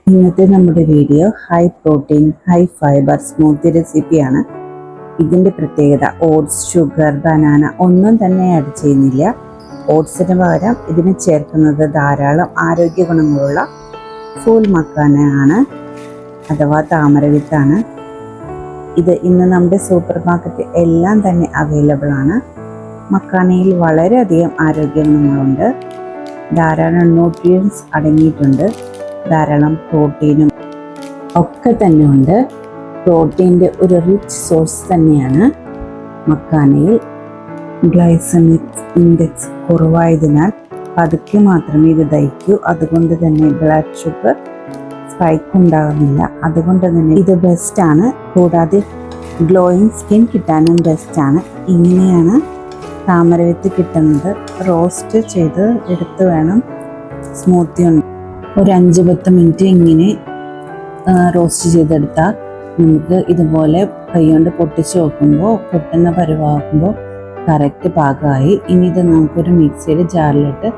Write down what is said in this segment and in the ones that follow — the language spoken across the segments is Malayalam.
ഇന്നത്തെ നമ്മുടെ video high protein high fibre smoothie റെസിപ്പിയാണ്. ഇതിൻ്റെ പ്രത്യേകത ഓട്സ്, ഷുഗർ, ബനാന ഒന്നും തന്നെ ആഡ് ചെയ്യുന്നില്ല. ഓട്സിന് പകരം ഇതിന് ചേർക്കുന്നത് ധാരാളം ആരോഗ്യ ഗുണങ്ങളുള്ള ഫൂൽ മക്കാനയാണ് അഥവാ താമരവിത്താണ്. ഇത് ഇന്ന് നമ്മുടെ സൂപ്പർ മാർക്കറ്റ് എല്ലാം തന്നെ അവൈലബിൾ ആണ്. മക്കാനയിൽ വളരെയധികം ആരോഗ്യ ഗുണങ്ങളുണ്ട്. ധാരാളം ന്യൂട്രിയൻസ് അടങ്ങിയിട്ടുണ്ട്. ധാരാളം പ്രോട്ടീനും ഒക്കെ തന്നെ ഉണ്ട്. പ്രോട്ടീൻ്റെ ഒരു റിച്ച് സോഴ്സ് തന്നെയാണ് മക്കാനയിൽ. ഗ്ലൈസമിക് ഇൻഡെക്സ് കുറവായതിനാൽ പതുക്കെ മാത്രമേ ഇത് ദഹിക്കൂ. അതുകൊണ്ട് തന്നെ ബ്ലഡ് ഷുഗർ സ്പൈക്ക് ഉണ്ടാകുന്നില്ല. അതുകൊണ്ട് തന്നെ ഇത് ബെസ്റ്റാണ്. കൂടാതെ ഗ്ലോയിങ് സ്കിൻ കിട്ടാനും ബെസ്റ്റാണ്. ഇങ്ങനെയാണ് താമരവിത്ത് കിട്ടുന്നത്. റോസ്റ്റ് ചെയ്ത് എടുത്ത് വേണം സ്മൂത്തി ഒരു 5-10 മിനിറ്റ് ഇങ്ങനെ റോസ്റ്റ് ചെയ്തെടുത്താൽ നമുക്ക് ഇതുപോലെ കൈകൊണ്ട് പൊട്ടിച്ച് നോക്കുമ്പോൾ പൊട്ടുന്ന പരുവാകുമ്പോൾ കറക്റ്റ് പാകമായി. ഇനി ഇത് നമുക്കൊരു മിക്സിയുടെ ജാറിലിട്ട്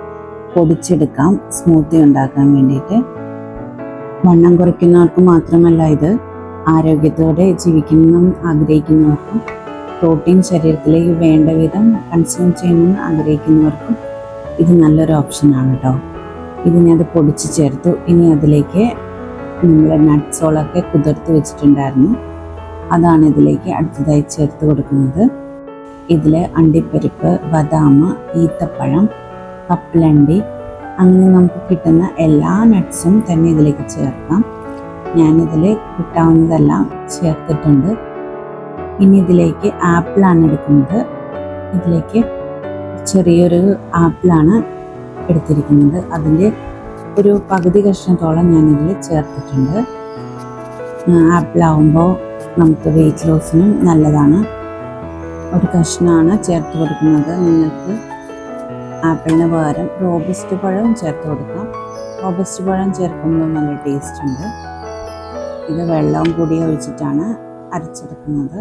പൊടിച്ചെടുക്കാം സ്മൂത്തി ഉണ്ടാക്കാൻ വേണ്ടിയിട്ട്. വണ്ണം കുറയ്ക്കുന്നവർക്ക് മാത്രമല്ല, ഇത് ആരോഗ്യത്തോടെ ജീവിക്കണം ആഗ്രഹിക്കുന്നവർക്കും പ്രോട്ടീൻ ശരീരത്തിലേക്ക് വേണ്ട വിധം കൺസ്യൂം ചെയ്യണമെന്ന് ആഗ്രഹിക്കുന്നവർക്കും ഇത് നല്ലൊരു ഓപ്ഷനാണ് കേട്ടോ. ഇതിനെ അത് പൊടിച്ച് ചേർത്തു. ഇനി അതിലേക്ക് നമ്മൾ നട്ട്സുകളൊക്കെ കുതിർത്ത് വെച്ചിട്ടുണ്ടായിരുന്നു, അതാണ് ഇതിലേക്ക് അടുത്തതായി ചേർത്ത് കൊടുക്കുന്നത്. ഇതിൽ അണ്ടിപ്പരിപ്പ്, ബദാം, ഈത്തപ്പഴം, കപ്പലണ്ടി അങ്ങനെ നമുക്ക് കിട്ടുന്ന എല്ലാ നട്ട്സും തന്നെ ഇതിലേക്ക് ചേർക്കാം. ഞാനിതിൽ കിട്ടാവുന്നതെല്ലാം ചേർത്തിട്ടുണ്ട്. ഇനി ഇതിലേക്ക് ആപ്പിളാണ് എടുക്കുന്നത്. ഇതിലേക്ക് ചെറിയൊരു ആപ്പിളാണ് എടുത്തിരിക്കുന്നത്. അതിൻ്റെ ഒരു പകുതി കഷ്ണത്തോളം ഞാനിതിൽ ചേർത്തിട്ടുണ്ട്. ആപ്പിളാവുമ്പോൾ നമുക്ക് വെയിറ്റ് ലോസിനും നല്ലതാണ്. ഒരു കഷ്ണമാണ് ചേർത്ത് കൊടുക്കുന്നത്. നിങ്ങൾക്ക് ആപ്പിളിന് പകരം റോബസ്റ്റ് പഴവും ചേർത്ത് കൊടുക്കാം. റോബസ്റ്റ് പഴം ചേർക്കുമ്പോൾ നല്ല ടേസ്റ്റ് ഉണ്ട്. ഇത് വെള്ളം കൂടി ഒഴിച്ചിട്ടാണ് അരച്ചെടുക്കുന്നത്.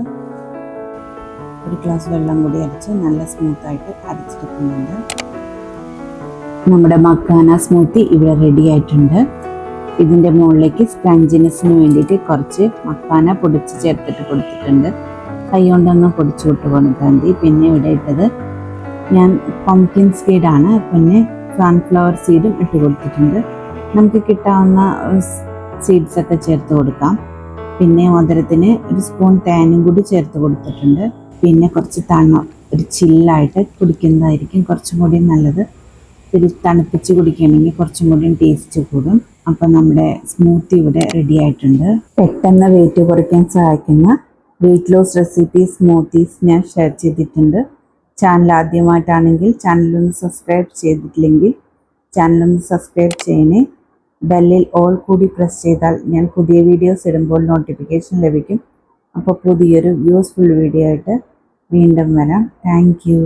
ഒരു ഗ്ലാസ് വെള്ളം കൂടി അരച്ച് നല്ല സ്മൂത്തായിട്ട് അരച്ചെടുക്കുന്നുണ്ട്. നമ്മുടെ മക്കാന സ്മൂത്തി ഇവിടെ റെഡി ആയിട്ടുണ്ട്. ഇതിൻ്റെ മുകളിലേക്ക് സ്ക്രഞ്ചിനെസ്സിന് വേണ്ടിയിട്ട് കുറച്ച് മക്കാന പൊടിച്ച് ചേർത്തിട്ട് കൊടുത്തിട്ടുണ്ട്. കൈ കൊണ്ടൊന്ന് പൊടിച്ചു വിട്ട് കൊടുത്താൽ മതി. പിന്നെ ഇവിടെ ഇട്ടത് ഞാൻ പംകിൻ സീഡാണ്. പിന്നെ സൺഫ്ലവർ സീഡും ഇട്ട് കൊടുത്തിട്ടുണ്ട്. നമുക്ക് കിട്ടാവുന്ന സീഡ്സൊക്കെ ചേർത്ത് കൊടുക്കാം. പിന്നെ മധുരത്തിന് ഒരു സ്പൂൺ തേനും കൂടി ചേർത്ത് കൊടുത്തിട്ടുണ്ട്. പിന്നെ കുറച്ച് ഒരു ചില്ലായിട്ട് കുടിക്കുന്നതായിരിക്കും കുറച്ചും കൂടി നല്ലത്. ഇത് തണുപ്പിച്ച് കുടിക്കുകയാണെങ്കിൽ കുറച്ചും കൂടി ടേസ്റ്റ് കൂടും. അപ്പം നമ്മുടെ സ്മൂത്തി ഇവിടെ റെഡി ആയിട്ടുണ്ട്. പെട്ടെന്ന് വെയിറ്റ് കുറയ്ക്കാൻ സഹായിക്കുന്ന വെയിറ്റ് ലോസ് റെസിപ്പി സ്മൂത്തീസ് ഞാൻ ഷെയർ ചെയ്തിട്ടുണ്ട്. ചാനൽ ആദ്യമായിട്ടാണെങ്കിൽ ചാനലൊന്ന് സബ്സ്ക്രൈബ് ചെയ്തിട്ടില്ലെങ്കിൽ ചാനലൊന്ന് സബ്സ്ക്രൈബ് ചെയ്യണേ. ബെല്ലിൽ ഓൾ കൂടി പ്രസ് ചെയ്താൽ ഞാൻ പുതിയ വീഡിയോസ് ഇടുമ്പോൾ നോട്ടിഫിക്കേഷൻ ലഭിക്കും. അപ്പോൾ പുതിയൊരു യൂസ്ഫുൾ വീഡിയോ ആയിട്ട് വീണ്ടും വരാം. Thank you.